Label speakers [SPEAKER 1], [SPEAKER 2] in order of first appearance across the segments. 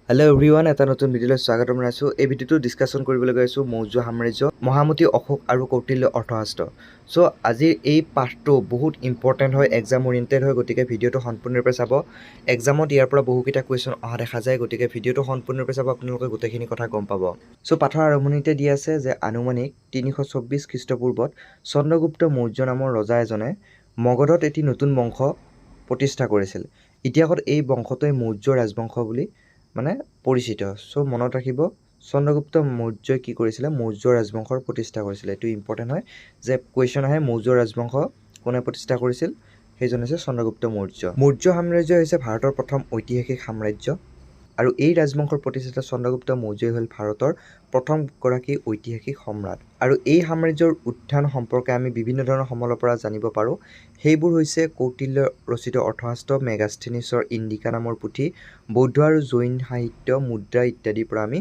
[SPEAKER 1] Hello' everyone, এটা নতুন ভিডিঅ'লৈ স্বাগতম জনাইছোঁ। এই ভিডিঅ'টো ডিছকাশ্যন কৰিবলৈ গৈ আছোঁ মৌৰ্য সাম্ৰাজ্য, মহামতি অশোক আৰু কৌটিল্য অৰ্থশাস্ত্ৰ। চ' আজিৰ এই পাঠটো বহুত ইম্পৰ্টেণ্ট হয়, এক্সাম অৰিয়েণ্টেড হয়, গতিকে ভিডিঅ'টো সম্পূৰ্ণৰূপে চাব। এক্সামত ইয়াৰ পৰা বহুকেইটা কুৱেশ্যন অহা দেখা যায়, গতিকে ভিডিঅ'টো সম্পূৰ্ণৰূপে চাব, আপোনালোকে গোটেইখিনি কথা গম পাব। চ' পাঠৰ আৰম্ভণিতে দিয়া আছে যে আনুমানিক 324 খ্ৰীষ্টপূৰ্বত চন্দ্ৰগুপ্ত মৌৰ্য নামৰ ৰজা এজনে মগধত এটি নতুন বংশ প্ৰতিষ্ঠা কৰিছিল। ইতিহাসত এই বংশটোৱে মৌৰ্য ৰাজবংশ বুলি পৰিচিত। চ' মনত ৰাখিব, চন্দ্ৰগুপ্ত মৌৰ্যই কি কৰিছিলে? মৌৰ্য ৰাজবংশৰ প্ৰতিষ্ঠা কৰিছিলে। এইটো ইম্পৰ্টেণ্ট হয় যে কুৱেশ্যন আহে মৌৰ্য ৰাজবংশ কোনে প্ৰতিষ্ঠা কৰিছিল? সেইজন হৈছে চন্দ্ৰগুপ্ত মৌৰ্য। মৌৰ্য সাম্ৰাজ্য হৈছে ভাৰতৰ প্ৰথম ঐতিহাসিক সাম্ৰাজ্য, আৰু এই ৰাজবংশৰ প্ৰতিষ্ঠাতা চন্দ্ৰগুপ্ত মৌৰ্যই হ'ল ভাৰতৰ প্ৰথমগৰাকী ঐতিহাসিক সম্ৰাট। আৰু এই সাম্ৰাজ্যৰ উত্থান সম্পৰ্কে আমি বিভিন্ন ধৰণৰ সমলৰ পৰা জানিব পাৰোঁ। সেইবোৰ হৈছে কৌটিল্য ৰচিত অৰ্থশাস্ত্ৰ, মেগাস্থেনিছৰ ইণ্ডিকা নামৰ পুথি, বৌদ্ধ আৰু জৈন সাহিত্য, মুদ্ৰা ইত্যাদিৰ পৰা আমি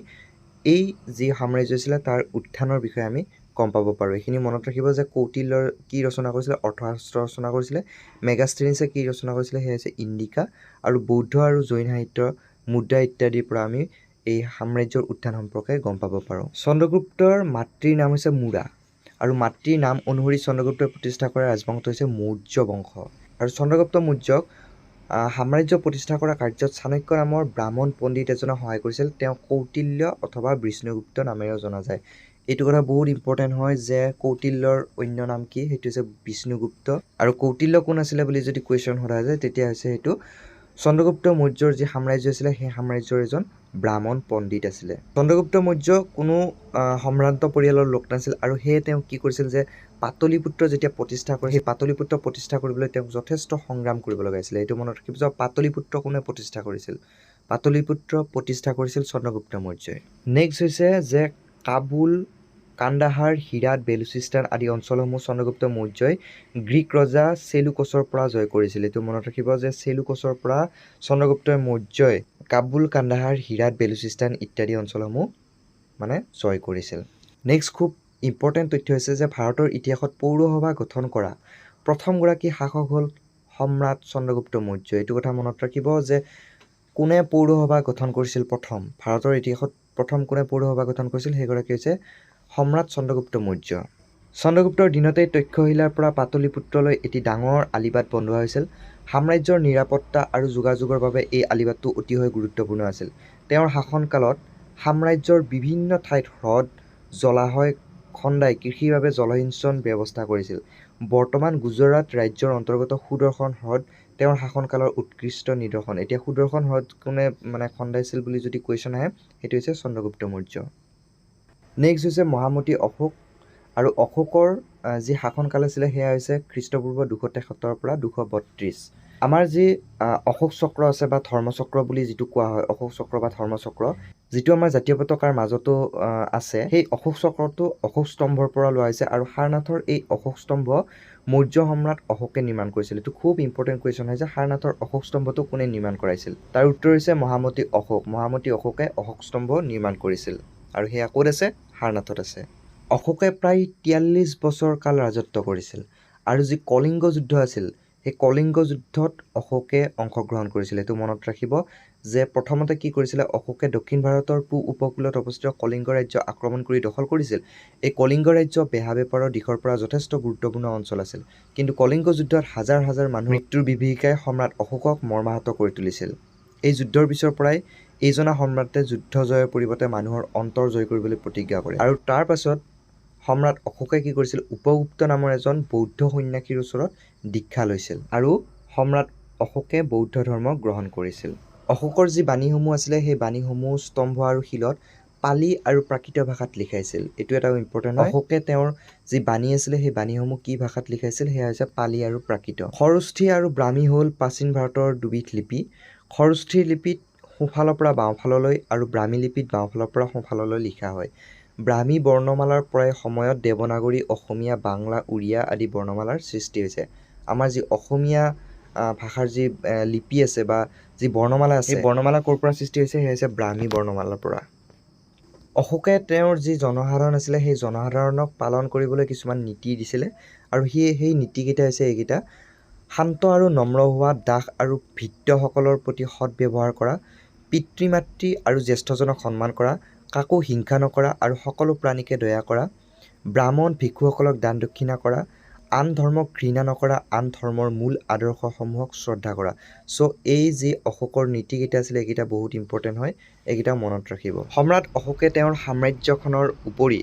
[SPEAKER 1] এই যি সাম্ৰাজ্য আছিলে তাৰ উত্থানৰ বিষয়ে আমি গম পাব পাৰোঁ। এইখিনি মনত ৰাখিব যে কৌটিল্যৰ কি ৰচনা কৰিছিলে? অৰ্থশাস্ত্ৰ ৰচনা কৰিছিলে। মেগাস্থেনিছে কি ৰচনা কৰিছিলে? সেয়া হৈছে ইণ্ডিকা। আৰু বৌদ্ধ আৰু জৈন সাহিত্য, মুদ্ৰা ইত্যাদিৰ পৰা আমি এই সাম্ৰাজ্যৰ উত্থান সম্পৰ্কে গম পাব পাৰোঁ। চন্দ্ৰগুপ্তৰ মাতৃৰ নাম হৈছে মুৰা, আৰু মাতৃৰ নাম অনুসৰি চন্দ্ৰগুপ্তই প্ৰতিষ্ঠা কৰা ৰাজবংশটো হৈছে মৌৰ্য বংশ। আৰু চন্দ্ৰগুপ্ত মৌৰ্যক সাম্ৰাজ্য প্ৰতিষ্ঠা কৰা কাৰ্যত চাণক্য নামৰ ব্ৰাহ্মণ পণ্ডিত এজনে সহায় কৰিছিল। তেওঁ কৌটিল্য অথবা বিষ্ণুগুপ্ত নামেৰেও জনা যায়। এইটো কথা বহুত ইম্পৰ্টেণ্ট হয় যে কৌটিল্যৰ অন্য নাম কি? সেইটো হৈছে বিষ্ণুগুপ্ত। আৰু কৌটিল্য কোন আছিলে বুলি যদি কুৱেশ্যন সোধা যায়, তেতিয়া হৈছে সেইটো চন্দ্ৰগুপ্ত মৌৰ্যৰ যি সাম্ৰাজ্য আছিলে সেই সাম্ৰাজ্যৰ এজন ব্ৰাহ্মণ পণ্ডিত আছিলে। চন্দ্ৰগুপ্ত মৌৰ্য কোনো সম্ভ্ৰান্ত পৰিয়ালৰ লোক নাছিল, আৰু সেয়ে তেওঁ কি কৰিছিল যে পাটলিপুত্ৰ যেতিয়া প্ৰতিষ্ঠা কৰে, সেই পাটলিপুত্ৰ প্ৰতিষ্ঠা কৰিবলৈ তেওঁক যথেষ্ট সংগ্ৰাম কৰিব লগা হৈছিলে। এইটো মনত ৰাখিব যে পাটলিপুত্ৰ কোনে প্ৰতিষ্ঠা কৰিছিল? পাটলিপুত্ৰ প্ৰতিষ্ঠা কৰিছিল চন্দ্ৰগুপ্ত মৌৰ্যই। নেক্সট হৈছে যে কাবুল, কান্দাহাৰ, হিৰাত, বেলুচিস্তান আদি অঞ্চলসমূহ চন্দ্ৰগুপ্ত মৌৰ্যই গ্ৰীক ৰজা চেলুকছৰ পৰা জয় কৰিছিল। এইটো মনত ৰাখিব যে চেলুকছৰ পৰা চন্দ্ৰগুপ্ত মৌৰ্যই কাবুল, কান্দাহাৰ, হিৰাত, বেলুচিস্তান ইত্যাদি অঞ্চলসমূহ জয় কৰিছিল। নেক্সট খুব ইম্পৰ্টেণ্ট তথ্য হৈছে যে ভাৰতৰ ইতিহাসত পৌৰসভা গঠন কৰা প্ৰথমগৰাকী শাসক হ'ল সম্ৰাট চন্দ্ৰগুপ্ত মৌৰ্য। এইটো কথা মনত ৰাখিব যে কোনে পৌৰসভা গঠন কৰিছিল প্ৰথম? ভাৰতৰ ইতিহাসত প্ৰথম কোনে পৌৰসভা গঠন কৰিছিল? সেইগৰাকী হৈছে সম্ৰাট চন্দ্ৰগুপ্ত মৌৰ্য। চন্দ্ৰগুপ্তৰ দিনতেই তক্ষশিলাৰ পৰা পাটলিপুত্ৰলৈ এটি ডাঙৰ আলিবাট বন্ধোৱা হৈছিল। সাম্ৰাজ্যৰ নিৰাপত্তা আৰু যোগাযোগৰ বাবে এই আলিবাটটো অতিশয় গুৰুত্বপূৰ্ণ আছিল। তেওঁৰ শাসনকালত সাম্ৰাজ্যৰ বিভিন্ন ঠাইত হ্ৰদ, জলাশয় খন্দাই কৃষিৰ বাবে জলসিঞ্চন ব্যৱস্থা কৰিছিল। বৰ্তমান গুজৰাট ৰাজ্যৰ অন্তৰ্গত সুদৰ্শন হ্ৰদ তেওঁৰ শাসনকালৰ উৎকৃষ্ট নিদৰ্শন। এতিয়া সুদৰ্শন হ্ৰদ কোনে খন্দাইছিল বুলি যদি কুৱেশ্যন আহে, সেইটো হৈছে চন্দ্ৰগুপ্ত মৌৰ্য। নেক্সট হৈছে মহামতি অশোক, আৰু অশোকৰ যি শাসনকাল আছিলে সেয়া হৈছে খ্ৰীষ্টপূৰ্ব 273 পৰা 232। আমাৰ যি অশোক চক্ৰ আছে বা ধৰ্মচক্ৰ বুলি যিটো কোৱা হয়, অশোক চক্ৰ বা ধৰ্মচক্ৰ, যিটো আমাৰ জাতীয় পতাকাৰ মাজতো আছে, সেই অশোক চক্ৰটো অশোক স্তম্ভৰ পৰা লোৱা হৈছে। আৰু সাৰনাথৰ এই অশোক স্তম্ভ মৌৰ্য সম্ৰাট অশোকে নিৰ্মাণ কৰিছিল। এইটো খুব ইম্পৰ্টেণ্ট কুৱেশ্যন হয় যে সাৰনাথৰ অশোক স্তম্ভটো কোনে নিৰ্মাণ কৰাইছিল? তাৰ উত্তৰ হৈছে মহামতি অশোক। মহামতি অশোকে অশোক স্তম্ভ নিৰ্মাণ কৰিছিল, আৰু সেয়া ক'ত আছে? সাৰনাথত আছে। অশোকে প্ৰায় 43 বছৰ কাল ৰাজত্ব কৰিছিল, আৰু যি কলিংগ যুদ্ধ আছিল সেই কলিংগ যুদ্ধত অশোকে অংশগ্ৰহণ কৰিছিল। এইটো মনত ৰাখিব যে প্ৰথমতে কি কৰিছিলে? অশোকে দক্ষিণ ভাৰতৰ পূব উপকূলত অৱস্থিত কলিংগ ৰাজ্য আক্ৰমণ কৰি দখল কৰিছিল। এই কলিংগ ৰাজ্য বেহা বেপাৰৰ দিশৰ পৰা যথেষ্ট গুৰুত্বপূৰ্ণ অঞ্চল আছিল, কিন্তু কলিংগ যুদ্ধত হাজাৰ হাজাৰ মানুহৰ মৃত্যুৰ বিভীষিকাই সম্ৰাট অশোকক মৰ্মাহত কৰি তুলিছিল। এই যুদ্ধৰ পিছৰ পৰাই এইজনা সম্ৰাটে যুদ্ধ জয়ৰ পৰিৱৰ্তে মানুহৰ অন্তৰ জয় কৰিবলৈ প্ৰতিজ্ঞা কৰে। আৰু তাৰ পাছত সম্ৰাট অশোকে কি কৰিছিল? উপগুপ্ত নামৰ এজন বৌদ্ধ সন্যাসীৰ ওচৰত দীক্ষা লৈছিল, আৰু সম্ৰাট অশোকে বৌদ্ধ ধৰ্ম গ্ৰহণ কৰিছিল। অশোকৰ যি বাণীসমূহ আছিলে সেই বাণীসমূহ স্তম্ভ আৰু শিলত পালি আৰু প্ৰাকৃত ভাষাত লিখাইছিল। এইটো এটা ইম্পৰ্টেণ্ট হয়। অশোকে তেওঁৰ যি বাণী আছিলে সেই বাণীসমূহ কি ভাষাত লিখাইছিল? সেয়া হৈছে পালি আৰু প্ৰাকৃত। খৰস্থি আৰু ব্ৰাহ্মী হ'ল প্ৰাচীন ভাৰতৰ দুবিধ লিপি। খৰস্থিৰ লিপিত সোঁফালৰ পৰা বাওঁফাললৈ আৰু ব্ৰাহ্মী লিপিত বাওঁফালৰ পৰা সোঁফাললৈ লিখা হয়। ব্ৰাহ্মী বৰ্ণমালাৰ পৰাই সময়ত দেৱনাগৰী, অসমীয়া, বাংলা, উৰিয়া আদি বৰ্ণমালাৰ সৃষ্টি হৈছে। আমাৰ যি অসমীয়া ভাষাৰ যি লিপি আছে বা যি বৰ্ণমালা আছে, সেই বৰ্ণমালা ক'ৰ পৰা সৃষ্টি হৈছে? সেয়া হৈছে ব্ৰাহ্মী বৰ্ণমালাৰ পৰা। অশোকে তেওঁৰ যি জনসাধাৰণ আছিলে সেই জনসাধাৰণক পালন কৰিবলৈ কিছুমান নীতি দিছিলে, আৰু সেই নীতিকেইটা হৈছে এইকেইটা: শান্ত আৰু নম্ৰ হোৱা, দাস আৰু ভৃত্যসকলৰ প্ৰতি সৎ ব্যৱহাৰ কৰা, পিতৃ-মাতৃ আৰু জ্যেষ্ঠজনক সন্মান কৰা, কাকো হিংসা নকৰা আৰু সকলো প্ৰাণীকে দয়া কৰা, ব্ৰাহ্মণ ভিক্ষুসকলক দান দক্ষিণা কৰা, আন ধৰ্মক ঘৃণা নকৰা, আন ধৰ্মৰ মূল আদৰ্শসমূহক শ্ৰদ্ধা কৰা। চ' এই যি অশোকৰ নীতিকেইটা আছিলে এইকেইটা বহুত ইম্পৰ্টেণ্ট হয়, এইকেইটা মনত ৰাখিব। সম্ৰাট অশোকে তেওঁৰ সাম্ৰাজ্যখনৰ উপৰি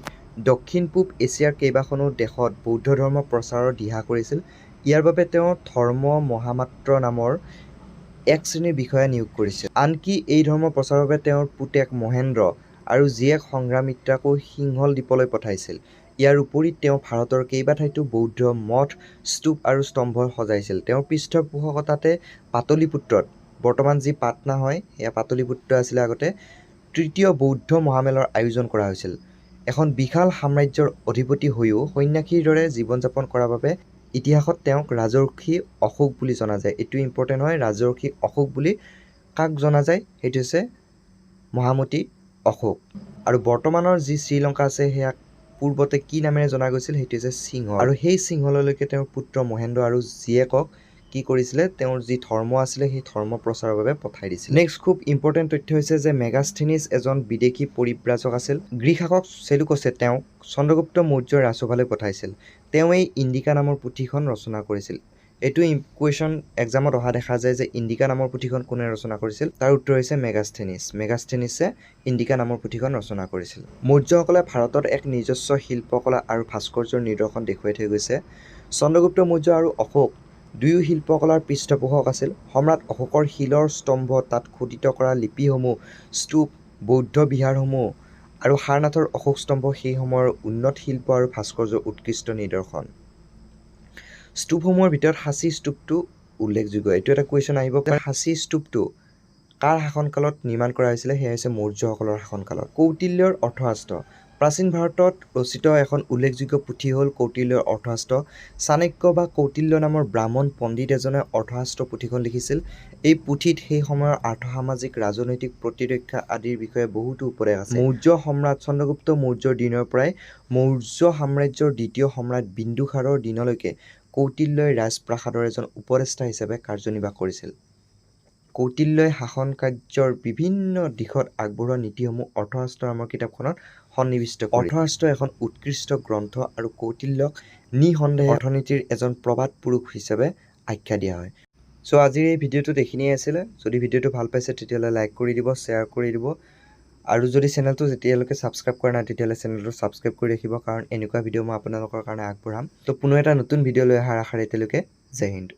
[SPEAKER 1] দক্ষিণ পূব এছিয়াৰ কেইবাখনো দেশত বৌদ্ধ ধৰ্ম প্ৰচাৰৰ দিহা কৰিছিল। ইয়াৰ বাবে তেওঁ ধৰ্ম মহামাত্ৰ নামৰ এক শ্ৰেণীৰ বিষয়া নিয়োগ কৰিছিল। আনকি এই ধৰ্ম প্ৰচাৰৰ বাবে তেওঁৰ পুতেক মহেন্দ্ৰ আৰু জীয়েক সংঘ্ৰামিত্ৰাকো সিংহল দ্বীপলৈ পঠাইছিল। ইয়াৰ উপৰি তেওঁ ভাৰতৰ কেইবা ঠাইতো বৌদ্ধ মঠ, স্তূপ আৰু স্তম্ভ সজাইছিল। তেওঁৰ পৃষ্ঠপোষকতাতে পাটলিপুত্ৰত, বৰ্তমান যি পাটনা হয় সেয়া পাটলিপুত্ৰ আছিলে আগতে, তৃতীয় বৌদ্ধ মহামেলৰ আয়োজন কৰা হৈছিল। এখন বিশাল সাম্ৰাজ্যৰ অধিপতি হৈও সন্যাসীৰ দৰে জীৱন যাপন কৰাৰ বাবে ইতিহাসত তেওঁক ৰাজৰ্ষি অশোক বুলি জনা যায়। এইটো ইম্পৰ্টেণ্ট হয়, ৰাজৰ্ষি অশোক বুলি কাক জনা যায়? সেইটো হৈছে মহামতি অশোক। আৰু বৰ্তমানৰ যি শ্ৰীলংকা আছে সেয়াক পূৰ্বতে কি নামেৰে জনা গৈছিল? সেইটো হৈছে সিংহল। আৰু সেই সিংহললৈকে তেওঁৰ পুত্ৰ মহেন্দ্ৰ আৰু জীয়েকক কি কৰিছিলে? তেওঁৰ যি ধৰ্ম আছিলে সেই ধৰ্ম প্ৰচাৰৰ বাবে পঠাই দিছিল। নেক্সট খুব ইম্পৰ্টেণ্ট তথ্য হৈছে যে মেগাস্থেনিছ এজন বিদেশী পৰিব্ৰাজক আছিল। গ্ৰীক শাসক চেলুকছে তেওঁক চন্দ্ৰগুপ্ত মৌৰ্যৰ ৰাজসভালৈ পঠাইছিল। তেওঁ এই ইণ্ডিকা নামৰ পুথিখন ৰচনা কৰিছিল। এইটো কুৱেশ্যন এক্সামত অহা দেখা যায় যে ইণ্ডিকা নামৰ পুথিখন কোনে ৰচনা কৰিছিল? তাৰ উত্তৰ হৈছে মেগাস্থেনিছ। মেগাস্থেনিছে ইণ্ডিকা নামৰ পুথিখন ৰচনা কৰিছিল। মৌৰ্যসকলে ভাৰতত এক নিজস্ব শিল্পকলা আৰু ভাস্কৰ্যৰ নিদৰ্শন দেখুৱাই থৈ গৈছে। চন্দ্ৰগুপ্ত মৌৰ্য আৰু অশোক দুয়ো শিল্পকলাৰ পৃষ্ঠপোষক আছিল। সম্ৰাট অশোকৰ শিলৰ স্তম্ভ, তাত খোদিত কৰা লিপিসমূহ, স্তূপ, বৌদ্ধ বিহাৰসমূহ আৰু সাৰনাথৰ অশোক স্তম্ভ সেই সময়ৰ উন্নত শিল্প আৰু ভাস্কৰ্যৰ উৎকৃষ্ট নিদৰ্শন। স্তূপসমূহৰ ভিতৰত সাঁচী স্তূপটো উল্লেখযোগ্য। এইটো এটা কুৱেশ্যন আহিব পাৰে। সাঁচী স্তূপটো কাৰ শাসনকালত নিৰ্মাণ কৰা হৈছিলে? সেয়া হৈছে মৌৰ্যসকলৰ শাসনকালত। কৌটিল্যৰ অৰ্থশাস্ত্ৰ। প্ৰাচীন ভাৰতত ৰচিত এখন উল্লেখযোগ্য পুথি হ'ল কৌটিল্যৰ অৰ্থশাস্ত্ৰ। চাণক্য বা কৌটিল্য নামৰ ব্ৰাহ্মণ পণ্ডিত এজনে অৰ্থশাস্ত্ৰ পুথিখন লিখিছিল। এই পুথিত সেই সময়ৰ আৰ্থ-সামাজিক, ৰাজনৈতিক প্ৰতিৰক্ষা আদিৰ বিষয়ে বহুতো উপদেশ আছে। মৌৰ্য সম্ৰাট চন্দ্ৰগুপ্ত মৌৰ্যৰ দিনৰ পৰাই মৌৰ্য সাম্ৰাজ্যৰ দ্বিতীয় সম্ৰাট বিন্দুসাৰৰ দিনলৈকে কৌটিল্যই ৰাজপ্ৰাসাদৰ এজন উপদেষ্টা হিচাপে কাৰ্যনিৰ্বাহ কৰিছিল। কৌটিল্যই শাসন কাৰ্যৰ বিভিন্ন দিশত আগবঢ়োৱা নীতিসমূহ অৰ্থশাস্ত্ৰ নামৰ কিতাপখনত সন্নিৱিষ্ট কৰিছে। অৰ্থশাস্ত্ৰ এখন উৎকৃষ্ট গ্ৰন্থ আৰু কৌটিল্যক নিঃসন্দেহে অৰ্থনীতিৰ এজন প্ৰবাদ পুৰুষ হিচাপে আখ্যা দিয়া হয়। চ' আজিৰ এই ভিডিঅ'টোত এইখিনিয়ে আছিলে। যদি ভিডিঅ'টো ভাল পাইছে তেতিয়াহ'লে লাইক কৰি দিব, শ্বেয়াৰ কৰি দিব, আৰু যদি চেনেলটো যেতিয়ালৈকে ছাবস্ক্ৰাইব কৰা নাই তেতিয়াহ'লে চেনেলটো ছাবস্ক্ৰাইব কৰি ৰাখিব, কাৰণ এনেকুৱা ভিডিঅ' মই আপোনালোকৰ কাৰণে আগবঢ়াম। ত' পুনৰ এটা নতুন ভিডিঅ' লৈ অহাৰ আশাৰে এতিয়ালৈকে জয় হিন্দ।